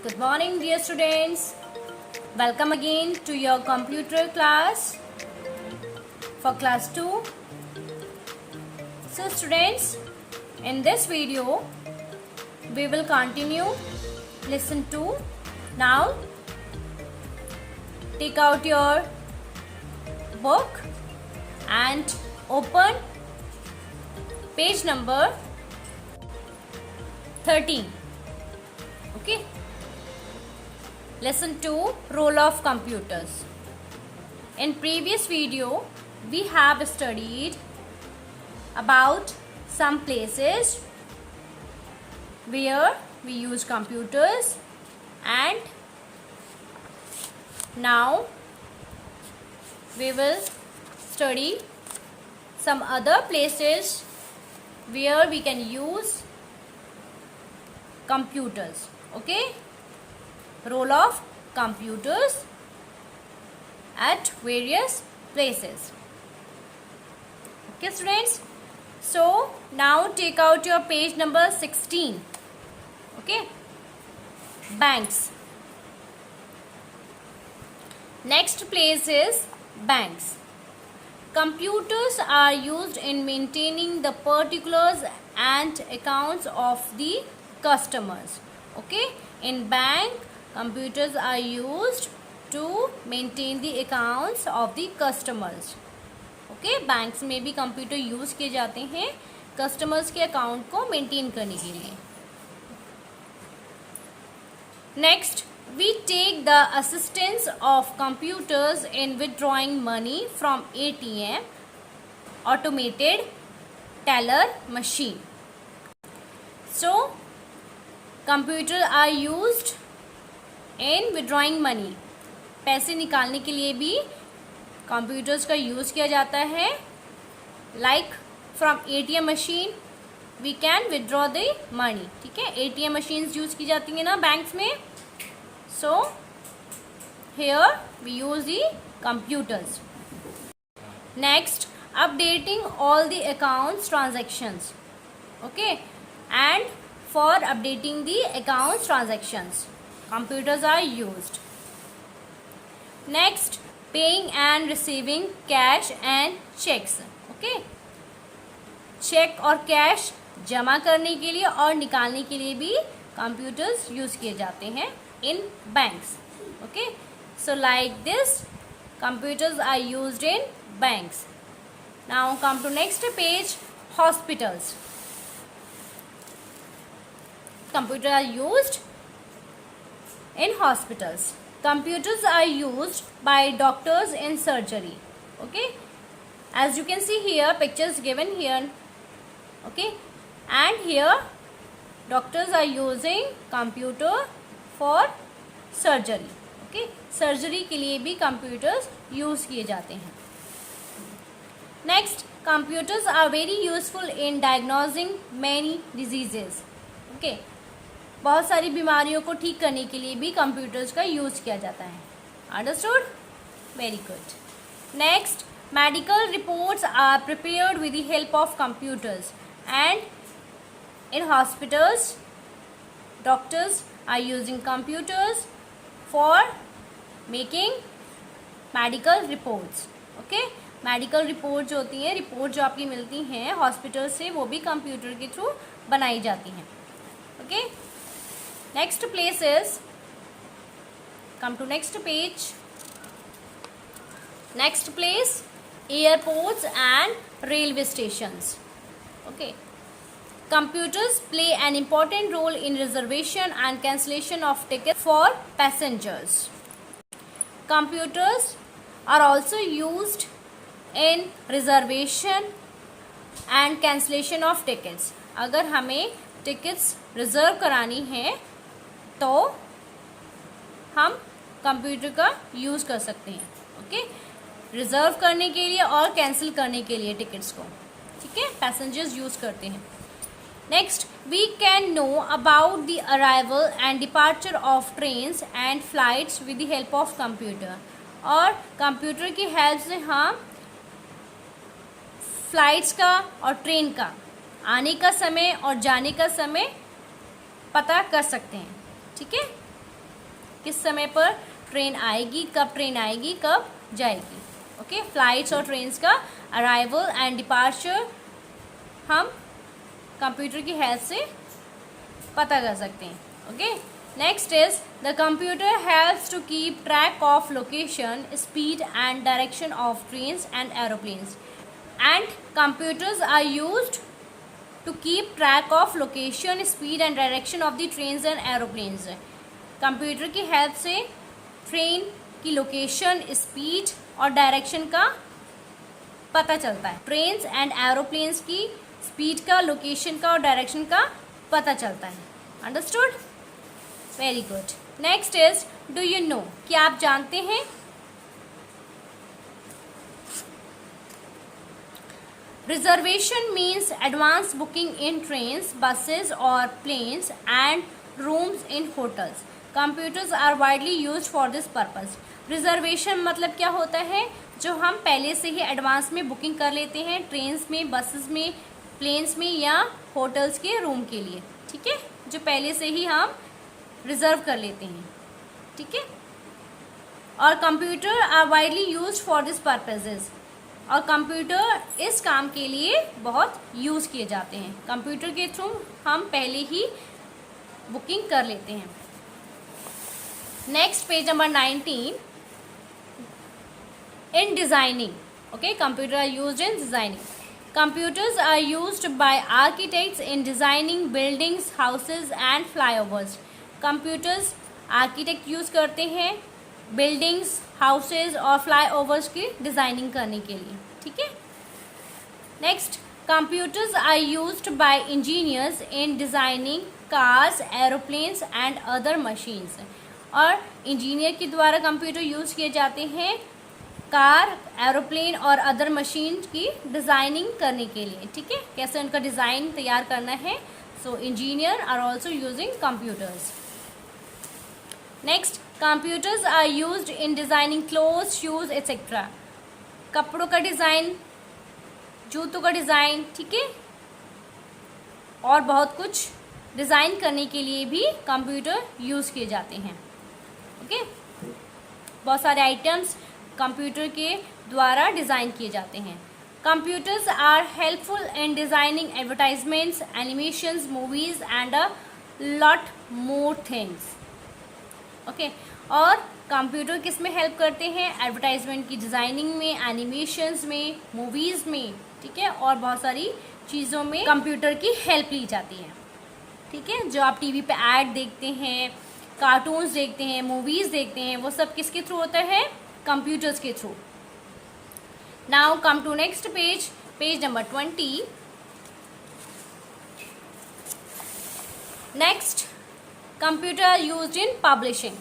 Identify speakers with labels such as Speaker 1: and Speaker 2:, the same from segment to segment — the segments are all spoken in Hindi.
Speaker 1: Good morning, dear students. Welcome again to your computer class for class 2. So students, in this video we will continue lesson 2. Now take out your book and open page number 13. Okay. Lesson 2, Role of Computers. In previous video, we have studied about some places where we use computers, and now we will study some other places where we can use computers. Okay. Role of computers at various places. Okay students, so now take out your page number 16. Okay, banks. Next place is banks. Computers are used in maintaining the particulars and accounts of the customers. Okay, in bank computers are used to maintain the accounts of the customers. Okay, banks में भी कंप्यूटर यूज किए जाते हैं कस्टमर्स के अकाउंट को मेंटेन करने के लिए. Next, we take the assistance of computers in withdrawing money from ATM, automated teller machine. So computers are used in withdrawing money. पैसे निकालने के लिए भी कंप्यूटर्स का यूज़ किया जाता है. Like from ATM machine we can withdraw the money. ठीक है, ATM मशीन्स यूज़ की जाती हैं ना बैंक्स में. So here we use the computers. Next, updating all the accounts transactions. Okay, and for updating the accounts transactions, computers are used. Next, paying and receiving cash and checks. Okay, cheque और कैश जमा करने के लिए और निकालने के लिए भी computers यूज किए जाते हैं in banks. Okay, so like this computers are used in banks. Now come to next page, hospitals. Computers are used in hospitals. Computers are used by doctors in surgery. Okay, as you can see here, pictures given here. Okay, and here doctors are using computer for surgery. Okay, surgery के लिए भी computers use किए जाते हैं. Next, computers are very useful in diagnosing many diseases. Okay, बहुत सारी बीमारियों को ठीक करने के लिए भी कंप्यूटर्स का यूज़ किया जाता है. Understood? Very good. Next, medical reports are prepared with the help of computers, and in hospitals doctors are using computers for making medical reports. Okay, medical report जो होती हैं, रिपोर्ट जो आपकी मिलती हैं हॉस्पिटल से, वो भी कंप्यूटर के थ्रू बनाई जाती हैं. Okay, next place is, come to next page, next place, airports and railway stations. Okay, computers play an important role in reservation and cancellation of tickets for passengers. Computers are also used in reservation and cancellation of tickets. अगर हमें टिकट्स रिजर्व करानी है तो हम कंप्यूटर का यूज़ कर सकते हैं. ओके, रिजर्व करने के लिए और कैंसिल करने के लिए टिकट्स को. ठीक है, पैसेंजर्स यूज़ करते हैं. Next, we can know about the arrival and departure of trains and flights with the help of computer. और कंप्यूटर की हेल्प से हम फ्लाइट्स का और ट्रेन का आने का समय और जाने का समय पता कर सकते हैं. ठीक है, किस समय पर ट्रेन आएगी, कब ट्रेन आएगी, कब जाएगी। ओके, फ्लाइट्स और ट्रेन्स का अराइवल एंड डिपार्चर हम कंप्यूटर की हेल्प से पता कर सकते हैं। Okay, next is the computer helps to keep track of location, speed and direction of trains and aeroplanes and computers are used to keep track of location, speed and direction of the trains and aeroplanes। Computer की हेल्प से ट्रेन की लोकेशन, स्पीड और डायरेक्शन का पता चलता है। ट्रेन्स एंड एरोप्लेन्स की स्पीड का, लोकेशन का और डायरेक्शन का पता चलता है। Understood? Very good. Next is do you know, क्या आप जानते हैं? Reservation means advance booking in trains, buses or planes and rooms in hotels. Computers are widely used for this purpose. Reservation मतलब क्या होता है? जो हम पहले से ही एडवांस में बुकिंग कर लेते हैं ट्रेन्स में, बसेस में, प्लेन्स में या होटल्स के रूम के लिए। ठीक है, जो पहले से ही हम रिजर्व कर लेते हैं। ठीक है, और computer are widely used for this purposes, और कंप्यूटर इस काम के लिए बहुत यूज़ किए जाते हैं। कंप्यूटर के थ्रू हम पहले ही बुकिंग कर लेते हैं। Next page number 19, in designing. Okay, computer are used in designing. Computers are used by architects in designing buildings, houses and flyovers. Computers architect use करते हैं बिल्डिंग्स, हाउसेज और फ्लाईओवर्स की डिज़ाइनिंग करने के लिए। ठीक है, next, computers are used by engineers in designing cars, aeroplanes and other machines. और इंजीनियर के द्वारा कंप्यूटर यूज़ किए जाते हैं कार, एरोप्लेन और अदर मशीन की डिज़ाइनिंग करने के लिए। ठीक है, कैसे उनका डिज़ाइन तैयार करना है। So engineer are also using computers. Next, computers are used in designing clothes, shoes etcetera. कपड़ों का डिज़ाइन, जूतों का डिज़ाइन, ठीक है, और बहुत कुछ डिज़ाइन करने के लिए भी कंप्यूटर यूज़ किए जाते हैं। ओके, बहुत सारे आइटम्स कंप्यूटर के द्वारा डिज़ाइन किए जाते हैं। Computers are helpful in designing advertisements, animations, movies and a lot more things. Okay, और कंप्यूटर किस में हेल्प करते हैं? एडवर्टाइजमेंट की डिज़ाइनिंग में, एनिमेशंस में, मूवीज़ में। ठीक है, और बहुत सारी चीज़ों में कंप्यूटर की हेल्प ली जाती है। ठीक है, जो आप टीवी पे ऐड देखते हैं, कार्टून्स देखते हैं, मूवीज़ देखते हैं, वो सब किसके थ्रू होता है? कंप्यूटर्स के through. Now come to next page, page number 20। Next, computer are used in publishing.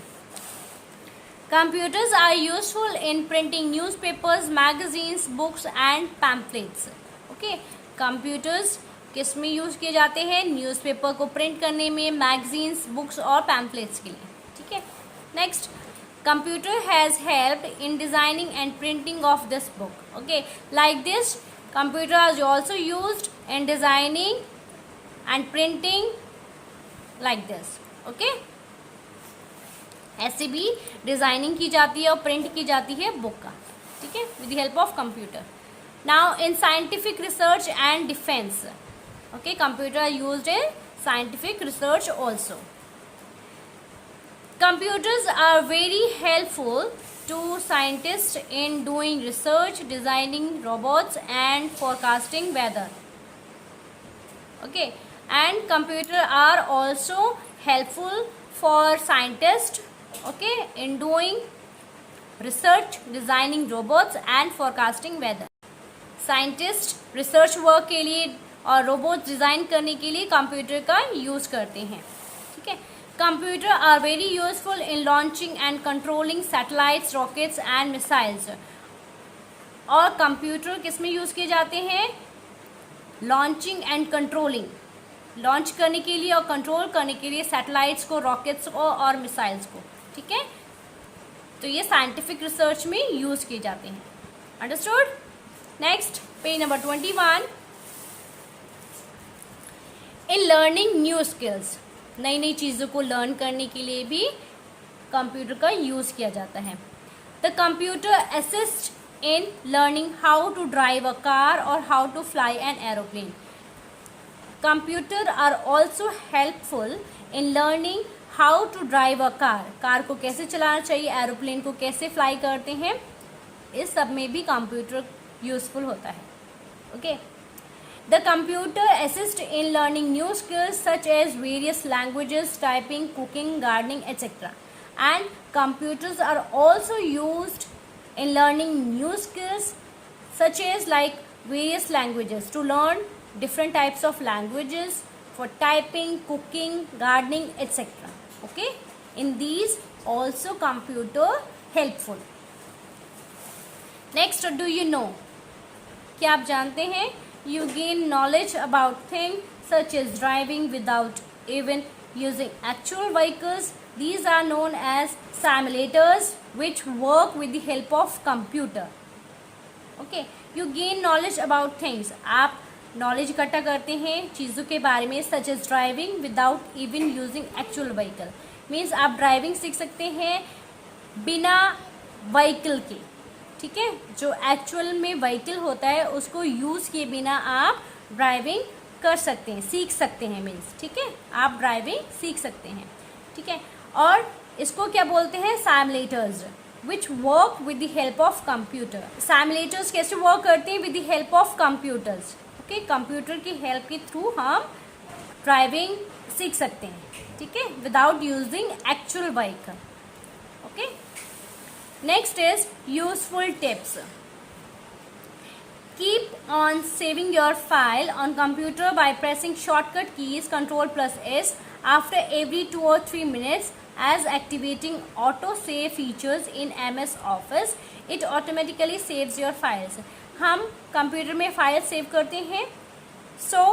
Speaker 1: Computers are useful in printing newspapers, magazines, books and pamphlets. Okay, computers किस में यूज़ किए जाते हैं? न्यूज़पेपर को प्रिंट करने में, मैगजीन्स, बुक्स और पैम्पलेट्स के लिए। ठीक है, next, computer has helped in designing and printing of this book. Okay, like this computer is also used in designing and printing like this. Okay, ऐसे भी डिज़ाइनिंग की जाती है और प्रिंट की जाती है बुक का। ठीक है, with the help of computer. Now in scientific research and defence. Okay, computer are used in scientific research also. Computers are very helpful to scientist in doing research, designing robots and forecasting weather. Okay, and computer are also helpful for scientists, okay, in doing research, designing robots and forecasting weather. Scientist research work के लिए और रोबोट डिज़ाइन करने के लिए कंप्यूटर का यूज़ करते हैं। ठीक है, computer are very useful in launching and controlling satellites, rockets and missiles. और कंप्यूटर किस में यूज़ किए जाते हैं? लॉन्चिंग एंड कंट्रोलिंग, लॉन्च करने के लिए और कंट्रोल करने के लिए सैटेलाइट्स को, रॉकेट्स को और मिसाइल्स को। ठीक है, तो ये साइंटिफिक रिसर्च में यूज़ किए जाते हैं। अंडरस्टूड? Next, page number 21। इन लर्निंग न्यू स्किल्स, नई नई चीज़ों को लर्न करने के लिए भी कंप्यूटर का यूज़ किया जाता है। The computer assist in learning how to drive a car और how to fly an aeroplane. Computer are also helpful in learning how to drive a car को कैसे चलाना चाहिए, एरोप्लेन को कैसे फ्लाई करते हैं, इस सब में भी कंप्यूटर यूजफुल होता है। Okay, the computer assist in learning new skills such as various languages, typing, cooking, gardening etcetera. And computers are also used in learning new skills such as like various languages, to learn different types of languages for typing, cooking, gardening, etc. Okay, in these also computer helpful. Next, do you know, क्या आप जानते हैं, you gain knowledge about things such as driving without even using actual vehicles. These are known as simulators which work with the help of computer. Okay, you gain knowledge about things. आप नॉलेज इकट्ठा करते हैं चीज़ों के बारे में, such as driving without even using actual vehicle. Means आप ड्राइविंग सीख सकते हैं बिना व्हीकल के, ठीक है, जो एक्चुअल में व्हीकल होता है उसको यूज़ किए बिना आप ड्राइविंग कर सकते हैं, सीख सकते हैं। मीन्स ठीक है, आप ड्राइविंग सीख सकते हैं, ठीक है। और इसको क्या बोलते हैं, simulators which work with the help of computer. Simulators कैसे वर्क करते हैं, with the help of computers. Okay, computer की हेल्प के थ्रू हम ड्राइविंग सीख सकते हैं, ठीक है, without using actual vehicle. Okay, next is useful tips. Keep on saving your file on computer by pressing shortcut keys Ctrl+S after every 2 or 3 minutes, as activating auto save features in MS Office. It automatically saves your files. हम कंप्यूटर में फाइल सेव करते हैं, सो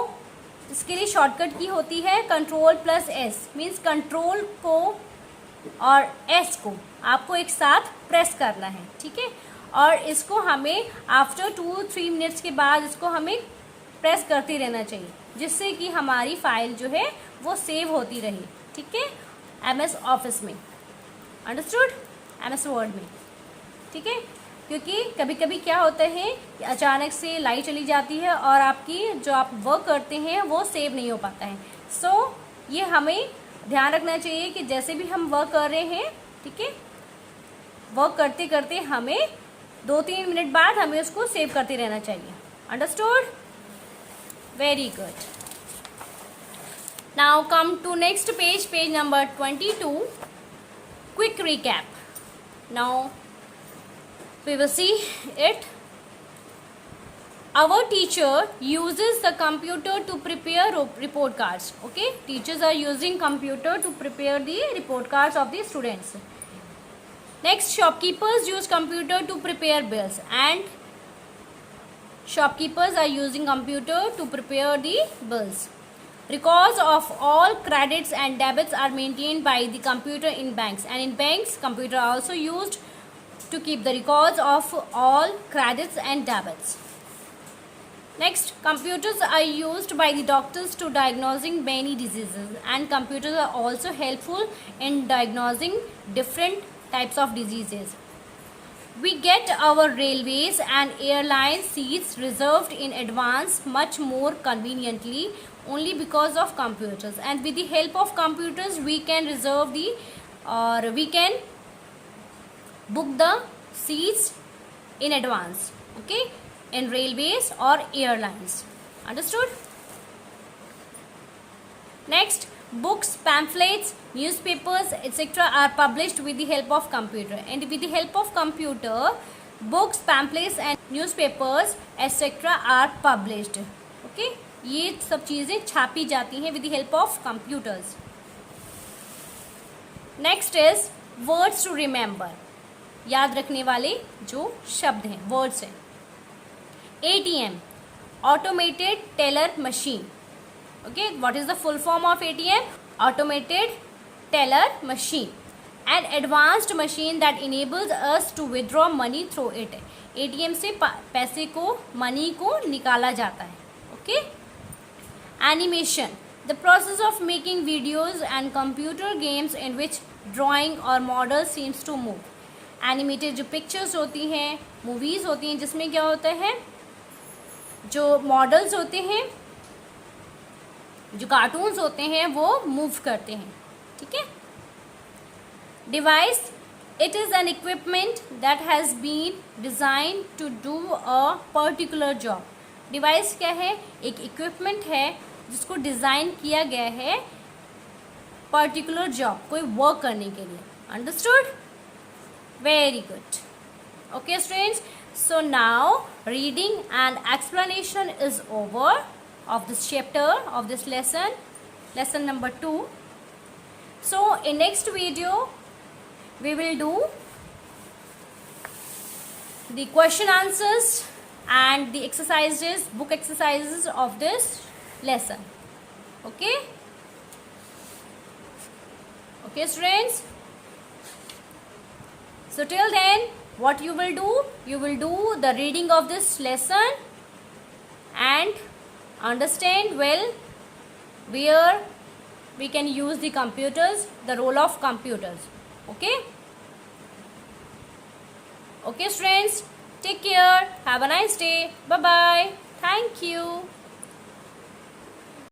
Speaker 1: इसके लिए शॉर्टकट की होती है Ctrl+S। मीन्स कंट्रोल को और एस को आपको एक साथ प्रेस करना है, ठीक है, और इसको हमें आफ्टर 2-3 मिनट्स के बाद इसको हमें प्रेस करते रहना चाहिए, जिससे कि हमारी फाइल जो है वो सेव होती रहे, ठीक है, MS ऑफिस में, अंडरस्टूड, MS वर्ड में, ठीक है। क्योंकि कभी कभी क्या होता है कि अचानक से लाइट चली जाती है और आपकी जो आप वर्क करते हैं वो सेव नहीं हो पाता है। सो ये हमें ध्यान रखना चाहिए कि जैसे भी हम वर्क कर रहे हैं, ठीक है, वर्क करते करते हमें 2-3 मिनट बाद हमें उसको सेव करते रहना चाहिए, understood, very good. Now come to next page, page number 22, quick recap. Now we will see it. Our teacher uses the computer to prepare report cards. Okay, teachers are using computer to prepare the report cards of the students. Next, shopkeepers use computer to prepare bills, and shopkeepers are using computer to prepare the bills. Records of all credits and debits are maintained by the computer in banks, and in banks, computer are also used to keep the records of all credits and debits. Next, computers are used by the doctors to diagnosing many diseases, and computers are also helpful in diagnosing different types of diseases. We get our railways and airline seats reserved in advance much more conveniently only because of computers, and with the help of computers we can reserve the we can book the seats in advance, okay, in railways or airlines, understood. Next, books, pamphlets, newspapers, etc. are published with the help of computer, and with the help of computer, books, pamphlets and newspapers etc. are published. Okay, ये सब चीज़ें छापी जाती हैं with the help of computers. Next is words to remember, याद रखने वाले जो शब्द हैं, words हैं। ATM, automated teller machine. Okay, what is the full form of ATM? Automated teller machine, an advanced machine that enables us to withdraw money through it. ATM से पैसे को, मनी को निकाला जाता है। Okay, animation, The process of making videos and computer games in which drawing or model seems to move. Animated जो पिक्चर्स होती हैं, मूवीज़ होती हैं, जिसमें क्या होता है, जो मॉडल्स होते हैं, जो कार्टून्स होते हैं, वो मूव करते हैं. ठीक है. Device, it is an equipment that has been design to do a particular job. Device क्या है? एक इक्विपमेंट है जिसको डिज़ाइन किया गया है पर्टिकुलर जॉब, कोई वर्क करने के लिए. Understood? Very good. Okay students, so now reading and explanation is over of this chapter, of this lesson number 2. So in next video we will do the question answers and the exercises, book exercises of this lesson. Okay students, so till then what you will do, you will do the reading of this lesson and understand well where we can use the computers, the role of computers. Okay students, take care, have a nice day, bye bye, thank you.